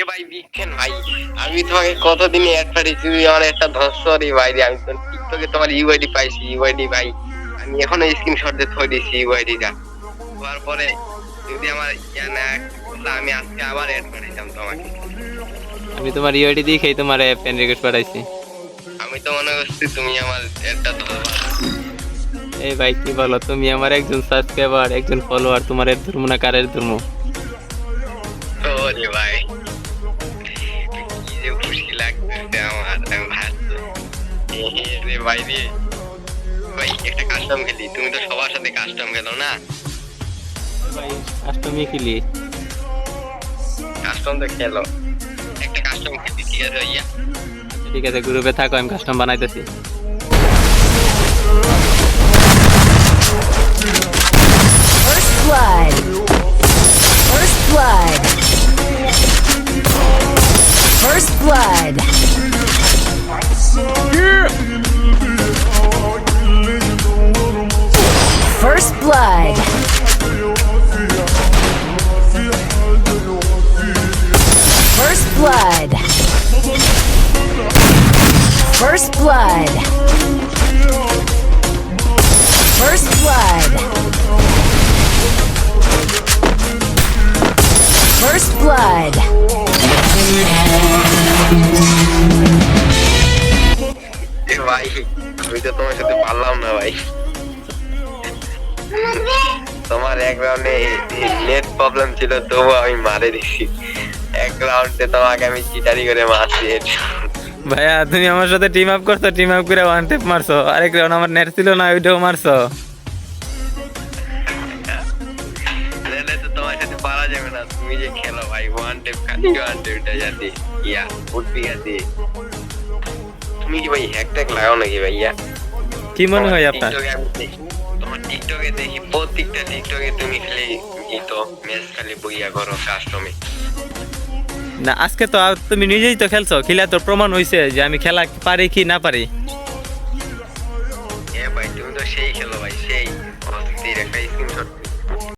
এ ভাই বিখ্যান ভাই, আমি তোমাকে কতদিন অ্যাড পাঠিয়েছি, তুমি আমার একটা ধরছো রে ভাই রে। আমি তো টিকটকে তোমার ইউআইডি পাইছি, ইউআইডি ভাই আমি এখনো স্ক্রিনশট দিয়ে থই দিছি ইউআইডিটা। হওয়ার পরে যদি আমার ইয়া না করলে আমি আজকে আবার অ্যাড পাঠাইতাম তোমাকে। আমি তোমার ইউআইডি দেখেই তোমার ফ্রেন্ড রিকোয়েস্ট পাঠাইছি। আমি তো মনে করছি তুমি আমার একটা ধরবা। এই ভাই কি বলো, তুমি আমার একজন সাবস্ক্রাইবার, একজন ফলোয়ার, তোমার এর ধর্ম না কারের ধর্ম? ওরে ভাই কি যে খুশি লাগতেছে আমার, আমি ভাবছি রে ভাই রে। ভাই একটা কাস্টম খেলি, তুমি তো সবার সাথে কাস্টম খেলো না? ভাই কাস্টমই খেলি। কাস্টম তো খেলো, একটা কাস্টম খেলি, ঠিক আছে ভাইয়া? ঠিক আছে, গ্রুপে থাকো, আমি কাস্টম বানাইতেছি। First blood. First blood. First blood. First blood. First blood. First blood. First blood. First blood. এ ভাই আমি তো তোমার সাথে পারলাম না ভাই। তোমার এক রাউন্ডে নেট প্রবলেম ছিল, তবু আমি মারে দিছি। এক রাউন্ডে তোমাকে আমি চিটারি করে মারছি। ভাইয়া তুমি আমার সাথে টিম আপ করছো, টিম আপ করে ওয়ান টেপ মারছো, আরেক রাউন্ড আমার নেট ছিল না, ওইটাও মারছো। নাহলে তো তোমার সাথে পারা যাবে না, তুমি যে খেলো ভাই ওয়ান টেপ খালি ওয়ান টেপটা যাতে ইয়া উঠবি যাতে। তুমি কি ভাই হ্যাক ট্যাক লাগাও নাকি ভাইয়া? কি মনে হয় আপনার? টিকটকে আমি দেখি, তোমার টিকটকে দেখি প্রত্যেকটা টিকটকে তুমি খালি তো ম্যাচ খালি বইয়া করো কাস্টমে। না আজকে তো তুমি নিজেই তো খেলছো, খেলা তো প্রমাণ হয়েছে যে আমি খেলা পারি কি না পারি। এ ভাই তুমি তো সেই খেলো ভাই, সেই একটা স্ক্রিনশট